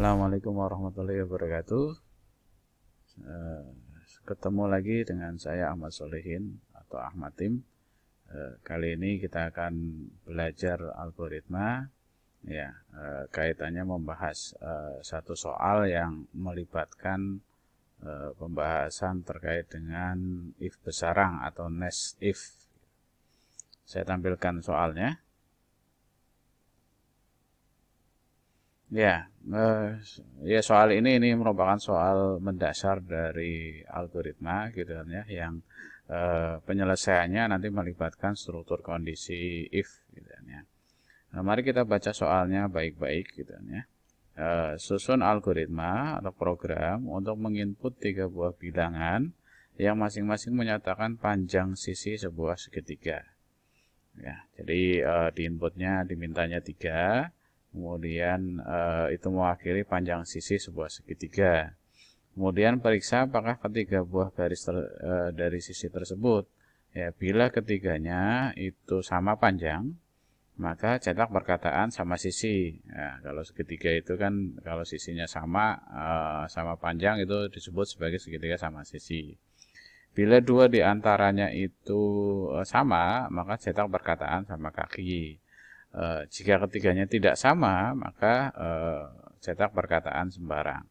Assalamualaikum warahmatullahi wabarakatuh. Ketemu lagi dengan saya Ahmad Solehin atau Ahmad Tim. Kali ini kita akan belajar algoritma, ya, kaitannya membahas satu soal yang melibatkan pembahasan terkait dengan if besarang atau nest if. Saya tampilkan soalnya. Ya, soal ini merupakan soal mendasar dari algoritma, gitu kan ya, yang penyelesaiannya nanti melibatkan struktur kondisi if, gitu kan ya. Nah, mari kita baca soalnya baik-baik, gitu kan ya. Susun algoritma atau program untuk menginput 3 buah bilangan yang masing-masing menyatakan panjang sisi sebuah segitiga. Ya, jadi di inputnya dimintanya 3. Kemudian itu mewakili panjang sisi sebuah segitiga. Kemudian periksa apakah ketiga buah garis dari sisi tersebut, ya, bila ketiganya itu sama panjang, maka cetak perkataan sama sisi. Ya, kalau segitiga itu kan kalau sisinya sama panjang itu disebut sebagai segitiga sama sisi. Bila dua di antaranya itu sama, maka cetak perkataan sama kaki. Jika ketiganya tidak sama, maka cetak perkataan sembarang.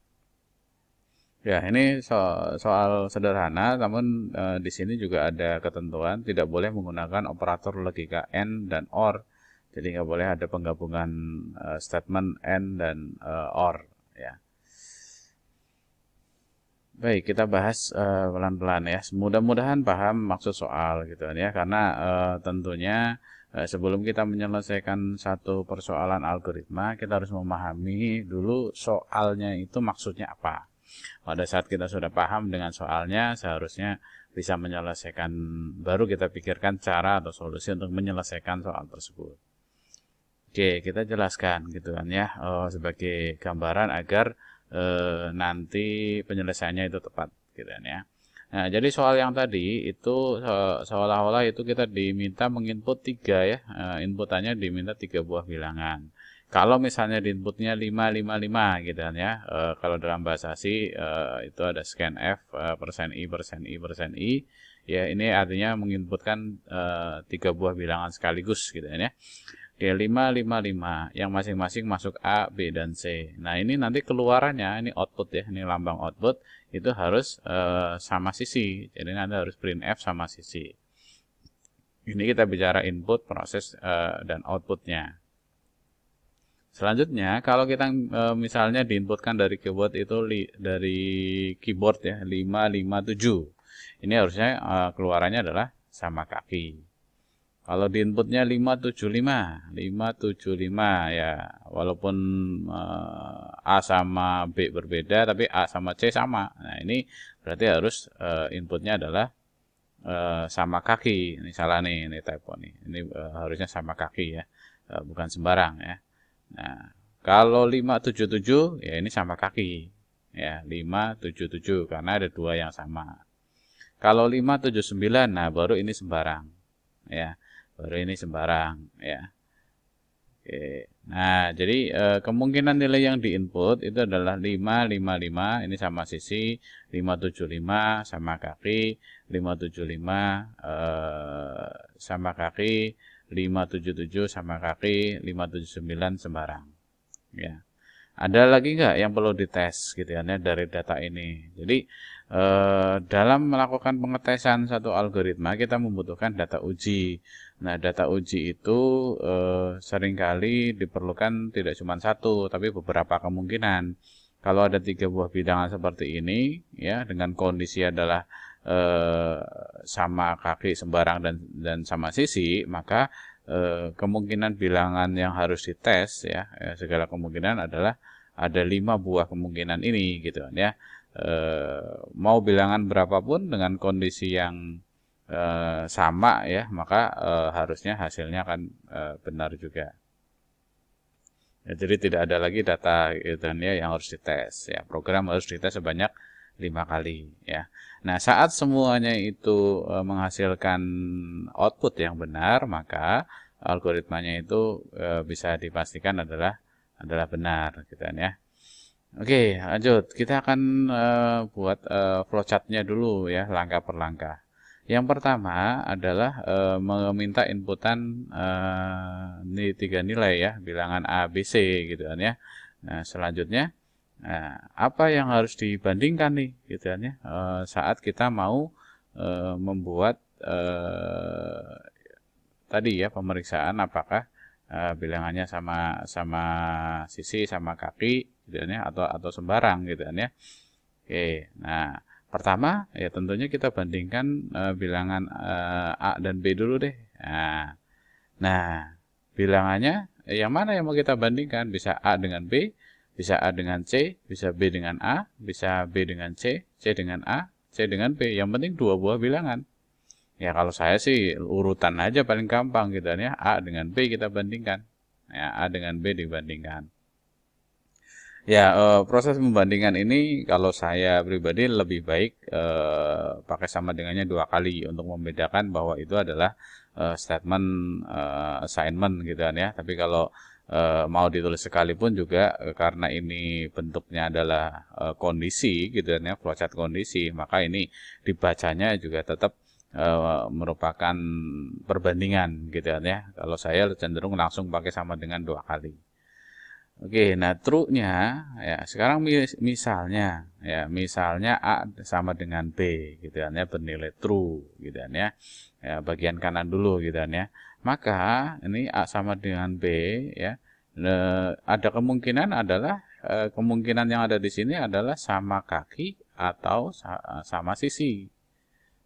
Ya, ini soal sederhana, namun di sini juga ada ketentuan tidak boleh menggunakan operator logika AND dan OR. Jadi nggak boleh ada penggabungan statement AND dan OR. Ya. Baik, kita bahas pelan-pelan ya. Mudah-mudahan paham maksud soal gitu ya, karena tentunya sebelum kita menyelesaikan satu persoalan algoritma, kita harus memahami dulu soalnya itu maksudnya apa. Pada saat kita sudah paham dengan soalnya, seharusnya bisa menyelesaikan, baru kita pikirkan cara atau solusi untuk menyelesaikan soal tersebut. Oke, kita jelaskan gitu kan ya, sebagai gambaran agar nanti penyelesaiannya itu tepat gitu kan ya. Nah, jadi soal yang tadi itu seolah-olah itu kita diminta menginput 3 ya, inputannya diminta 3 buah bilangan. Kalau misalnya di inputnya 5, 5, 5 gitu kan ya, kalau dalam bahasa C itu ada scanf, %i, %i, %i, ya ini artinya menginputkan 3 buah bilangan sekaligus gitu kan ya. Oke, 5, 5, 5 yang masing-masing masuk A, B, dan C. Nah, ini nanti keluarannya, ini output ya, ini lambang output, itu harus sama sisi. Jadi nanti harus printf sama sisi. Ini kita bicara input, proses, dan outputnya. Selanjutnya, kalau kita misalnya diinputkan dari keyboard itu dari keyboard ya, 5, 5, 7. Ini harusnya keluarannya adalah sama kaki. Kalau di inputnya 575 ya, walaupun A sama B berbeda, tapi A sama C sama. Nah, ini berarti harus inputnya adalah sama kaki. Ini salah nih, ini typo nih. Ini harusnya sama kaki ya, bukan sembarang ya. Nah, kalau 577 ya ini sama kaki. Ya, 577 karena ada 2 yang sama. Kalau 579, nah baru ini sembarang. Ya. Baru ini sembarang ya. Oke. Nah, jadi kemungkinan nilai yang diinput itu adalah 5, 5, 5 ini sama sisi, 575 sama kaki, 575 sama kaki, 577 sama kaki, 579 sembarang. Ya. Ada lagi nggak yang perlu dites gitu ya dari data ini? Jadi dalam melakukan pengetesan satu algoritma kita membutuhkan data uji. Nah, data uji itu seringkali diperlukan tidak cuma satu, tapi beberapa kemungkinan. Kalau ada 3 buah bilangan seperti ini, ya, dengan kondisi adalah sama kaki sembarang dan sama sisi, maka kemungkinan bilangan yang harus dites ya, segala kemungkinan adalah ada 5 buah kemungkinan ini gitu ya. Mau bilangan berapapun dengan kondisi yang sama ya, maka harusnya hasilnya akan benar juga. Ya, jadi tidak ada lagi data gitu ya yang harus dites ya. Program harus dites sebanyak 5 kali ya. Nah, saat semuanya itu menghasilkan output yang benar, maka algoritmanya itu bisa dipastikan adalah benar gitu kan ya. Oke, lanjut. Kita akan buat flowchart-nya dulu ya, langkah per langkah. Yang pertama adalah meminta inputan ini 3 nilai ya, bilangan A, B, C gitu kan ya. Nah, selanjutnya apa yang harus dibandingkan nih gitu kan ya, saat kita mau membuat tadi ya pemeriksaan apakah bilangannya sama sisi sama kaki gitu kan ya, atau sembarang gitu kan ya. Oke, nah pertama ya tentunya kita bandingkan bilangan A dan B dulu deh. Nah, bilangannya yang mana yang mau kita bandingkan? Bisa A dengan B, bisa A dengan C, bisa B dengan A, bisa B dengan C, C dengan A, C dengan B. Yang penting dua buah bilangan. Ya kalau saya sih urutan aja paling gampang gitu kan ya. A dengan B kita bandingkan. Ya, A dengan B dibandingkan. Ya, proses membandingkan ini kalau saya pribadi lebih baik pakai sama dengannya 2 kali untuk membedakan bahwa itu adalah statement assignment gitu kan ya. Tapi kalau mau ditulis sekalipun juga karena ini bentuknya adalah kondisi gitu kan ya, flowchart kondisi, maka ini dibacanya juga tetap merupakan perbandingan gitu kan ya. Kalau saya cenderung langsung pakai sama dengan 2 kali. Oke, nah true-nya ya sekarang misalnya A sama dengan B gitu kan ya, bernilai true gitu kan ya. Ya, bagian kanan dulu gitu kan ya. Maka ini A sama dengan B ya. Ada kemungkinan adalah kemungkinan yang ada di sini adalah sama kaki atau sama sisi.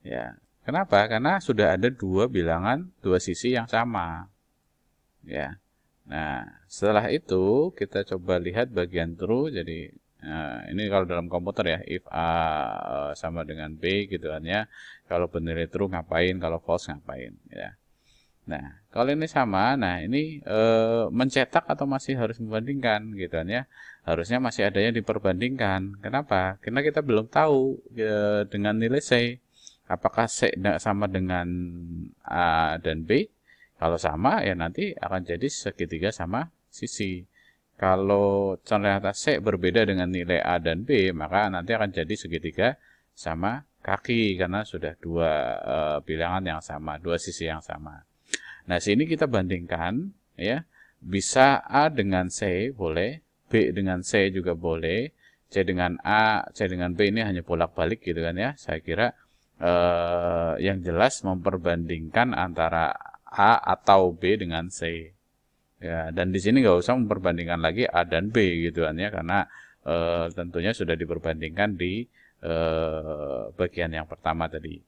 Ya. Kenapa? Karena sudah ada dua bilangan, dua sisi yang sama. Ya. Nah, setelah itu kita coba lihat bagian true. Jadi ini kalau dalam komputer ya, if A sama dengan B gitu kan ya. Kalau bernilai true ngapain, kalau false ngapain ya. Nah, kalau ini sama, nah ini mencetak atau masih harus membandingkan gitu kan ya. Harusnya masih adanya diperbandingkan. Kenapa? Karena kita belum tahu dengan nilai C. Apakah C sama dengan A dan B? Kalau sama ya nanti akan jadi segitiga sama sisi. Kalau ternyata C berbeda dengan nilai A dan B, maka nanti akan jadi segitiga sama kaki karena sudah dua bilangan yang sama, dua sisi yang sama. Nah, sini kita bandingkan ya. Bisa A dengan C boleh, B dengan C juga boleh, C dengan A, C dengan B ini hanya bolak-balik gitu kan ya. Saya kira yang jelas memperbandingkan antara A atau B dengan C. Ya, dan di sini nggak usah memperbandingkan lagi A dan B gitu kan ya, karena tentunya sudah diperbandingkan di bagian yang pertama tadi.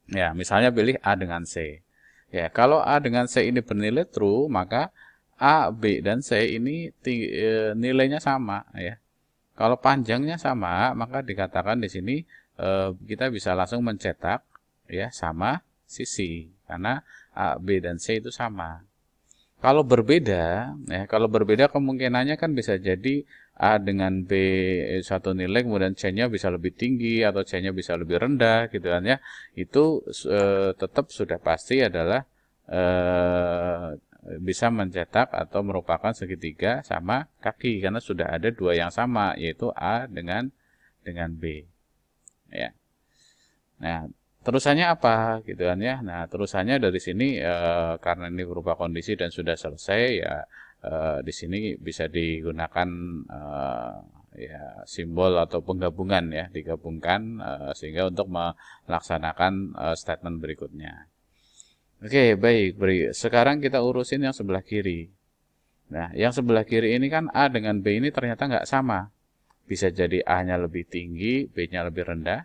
Ya, misalnya pilih A dengan C. Ya, kalau A dengan C ini bernilai true, maka A, B, dan C ini nilainya sama ya. Kalau panjangnya sama, maka dikatakan di sini kita bisa langsung mencetak ya sama sisi karena A, B, dan C itu sama. Kalau berbeda, ya kalau berbeda kemungkinannya kan bisa jadi A dengan B satu nilai, kemudian C-nya bisa lebih tinggi atau C-nya bisa lebih rendah, gitu kan ya. Itu tetap sudah pasti adalah bisa mencetak atau merupakan segitiga sama kaki karena sudah ada dua yang sama yaitu A dengan B. Ya. Nah, terusannya apa gitu kan ya. Nah, terusannya dari sini karena ini berupa kondisi dan sudah selesai ya di sini bisa digunakan ya simbol atau penggabungan ya, digabungkan sehingga untuk melaksanakan statement berikutnya. Oke, baik. Sekarang kita urusin yang sebelah kiri. Nah, yang sebelah kiri ini kan A dengan B ini ternyata nggak sama. Bisa jadi A-nya lebih tinggi, B-nya lebih rendah,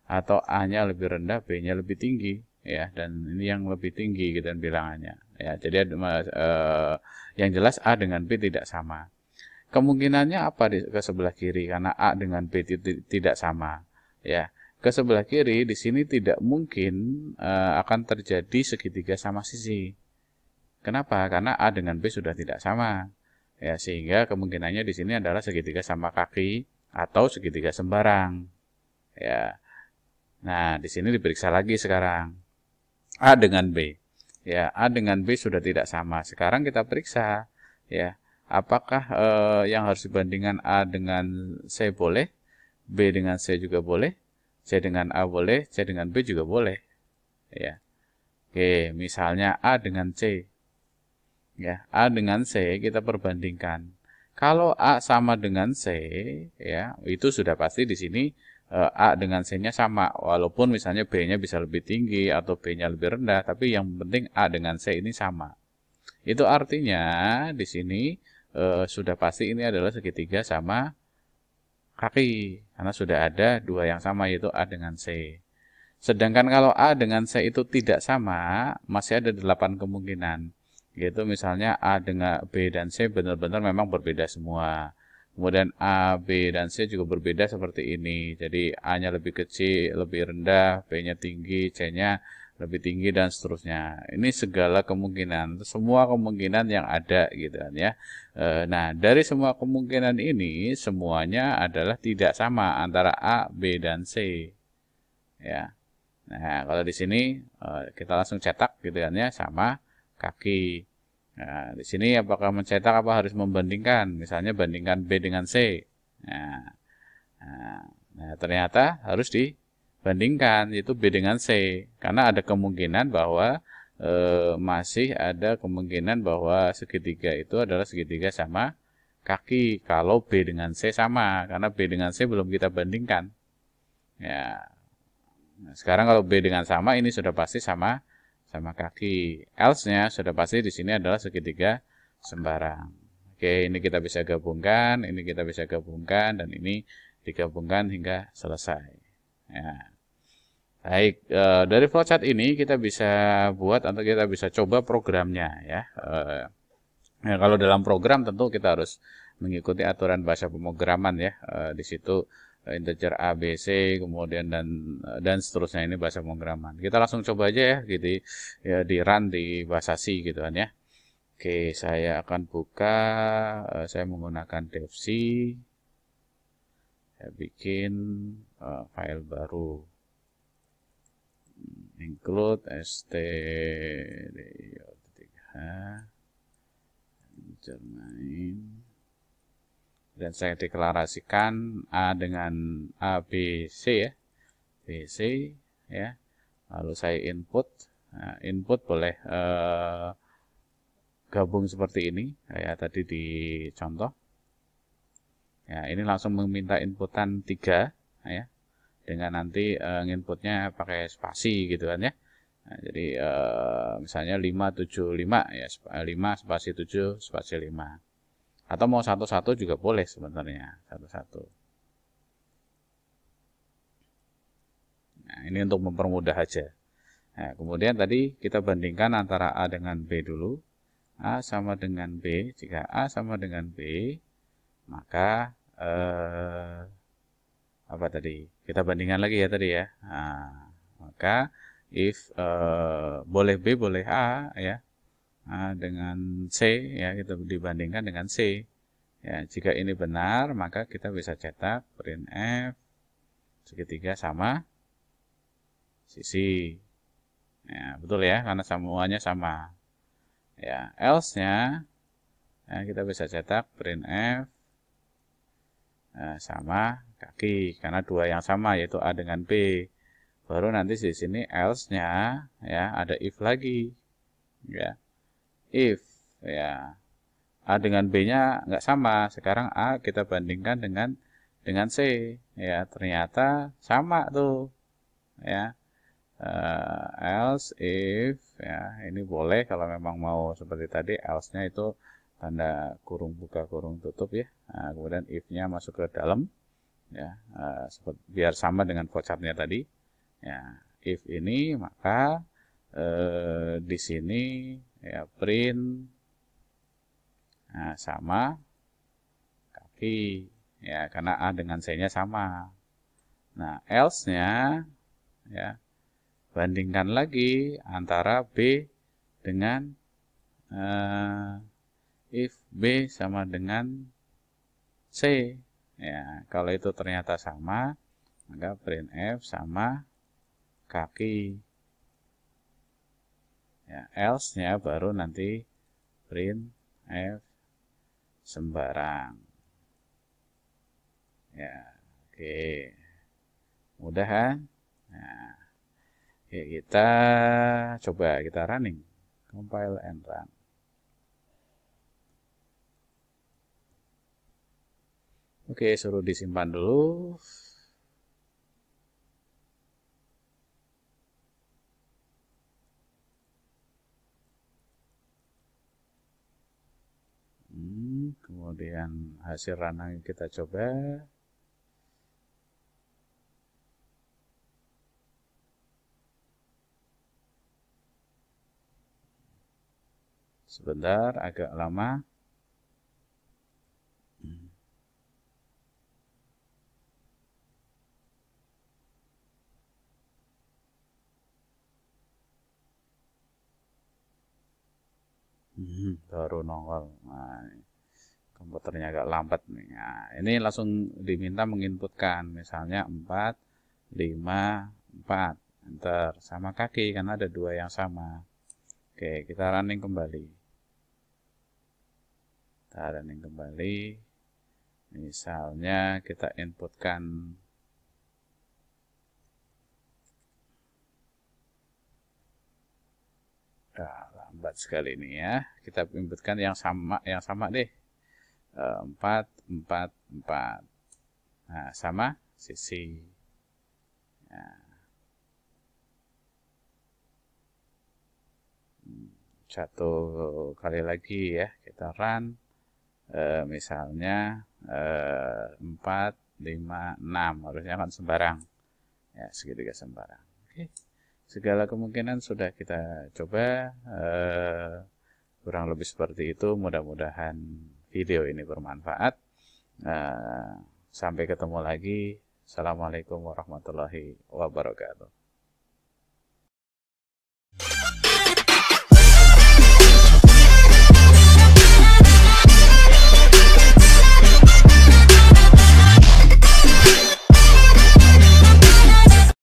atau A-nya lebih rendah, B-nya lebih tinggi, ya. Dan ini yang lebih tinggi gitu kan bilangannya. Ya, jadi yang jelas A dengan B tidak sama. Kemungkinannya apa ke sebelah kiri? Karena A dengan B tidak sama, ya. Ke sebelah kiri di sini tidak mungkin akan terjadi segitiga sama sisi. Kenapa? Karena A dengan B sudah tidak sama. Ya, sehingga kemungkinannya di sini adalah segitiga sama kaki atau segitiga sembarang. Ya. Nah, di sini diperiksa lagi sekarang. A dengan B. Ya, A dengan B sudah tidak sama. Sekarang kita periksa ya. apakah yang harus dibandingkan A dengan C boleh, B dengan C juga boleh, C dengan A boleh, C dengan B juga boleh. Ya. Oke, misalnya A dengan C. Ya, A dengan C kita perbandingkan. Kalau A sama dengan C, ya, itu sudah pasti di sini A dengan C-nya sama. Walaupun misalnya B-nya bisa lebih tinggi atau B-nya lebih rendah, tapi yang penting A dengan C ini sama. Itu artinya di sini sudah pasti ini adalah segitiga sama kaki, karena sudah ada dua yang sama, yaitu A dengan C. Sedangkan kalau A dengan C itu tidak sama, masih ada 8 kemungkinan. Yaitu misalnya A dengan B dan C benar-benar memang berbeda semua. Kemudian A, B, dan C juga berbeda seperti ini. Jadi A-nya lebih kecil, lebih rendah, B-nya tinggi, C-nya lebih tinggi, dan seterusnya. Ini segala kemungkinan, semua kemungkinan yang ada gitu kan ya. Nah, dari semua kemungkinan ini, semuanya adalah tidak sama antara A, B, dan C. Ya. Nah, kalau di sini kita langsung cetak gitu kan ya, sama kaki. Nah, di sini apakah mencetak apa harus membandingkan? Misalnya bandingkan B dengan C. Nah, ternyata harus dibandingkan, yaitu B dengan C. Karena ada kemungkinan bahwa masih ada kemungkinan bahwa segitiga itu adalah segitiga sama kaki. Kalau B dengan C sama, karena B dengan C belum kita bandingkan. Ya. Nah, sekarang kalau B dengan sama, ini sudah pasti sama kaki. Else-nya sudah pasti di sini adalah segitiga sembarang. Oke, ini kita bisa gabungkan, ini kita bisa gabungkan, dan ini digabungkan hingga selesai. Ya. Baik, dari flowchart ini kita bisa buat atau kita bisa coba programnya ya. Nah, kalau dalam program tentu kita harus mengikuti aturan bahasa pemrograman ya. Di situ integer A, B, C, kemudian dan seterusnya, ini bahasa pemrograman. Kita langsung coba aja ya, gitu ya, di run di bahasa C gitu kan ya. Oke, saya akan buka, saya menggunakan dev C. Saya bikin file baru. Include stdio3 main. Dan saya deklarasikan A dengan A, B, C ya. B, C ya. Lalu saya input. Nah, input boleh gabung seperti ini kayak tadi di contoh. Ya, ini langsung meminta inputan 3 ya. Dengan nanti inputnya pakai spasi gitu kan ya. Nah, jadi misalnya 575 ya, 5 spasi 7 spasi 5. Atau mau satu-satu juga boleh sebenarnya, satu-satu. Nah, ini untuk mempermudah aja. Nah, kemudian tadi kita bandingkan antara A dengan B dulu. A sama dengan B. Jika A sama dengan B, maka apa tadi? Kita bandingkan lagi ya tadi ya. Nah, maka if boleh B boleh A ya. A dengan C ya, kita dibandingkan dengan C. Ya, jika ini benar, maka kita bisa cetak printf segitiga sama sisi. Ya, betul ya, karena semuanya sama. Ya, else-nya ya, kita bisa cetak printf sama kaki, karena dua yang sama, yaitu A dengan B. Baru nanti di sini else-nya ya ada if lagi. Ya. If ya A dengan B-nya nggak sama. Sekarang A kita bandingkan dengan C. Ya, ternyata sama tuh. Ya. Else if ya, ini boleh kalau memang mau seperti tadi, else-nya itu tanda kurung buka kurung tutup ya. Nah, kemudian if-nya masuk ke dalam ya, biar sama dengan flowchart-nya tadi. Ya, if ini maka di sini ya print sama kaki ya, karena A dengan C-nya sama. Nah, else-nya ya bandingkan lagi antara B dengan if B sama dengan C. Ya, kalau itu ternyata sama, maka printf sama kaki. Ya, else-nya baru nanti printf sembarang. Ya, oke. Mudah kan? Nah, oke, kita coba kita running. Compile and run. Oke, suruh disimpan dulu. Kemudian hasil running kita coba. Sebentar, agak lama. Baru nongol. Nah, komputernya agak lambat nih. Nah, ini langsung diminta menginputkan, misalnya 4, 5, 4. Enter sama kaki karena ada dua yang sama. Oke, kita running kembali. Kita running kembali. Misalnya kita inputkan lambat sekali ini ya. Kita inputkan yang sama deh. 4, 4, 4. Nah, sama sisi. Nah. Satu kali lagi ya, kita run. Misalnya 4, 5, 6. Harusnya kan sembarang. Ya, segitiga sembarang. Oke. Segala kemungkinan sudah kita coba. Kurang lebih seperti itu. Mudah-mudahan video ini bermanfaat. Sampai ketemu lagi. Assalamualaikum warahmatullahi wabarakatuh.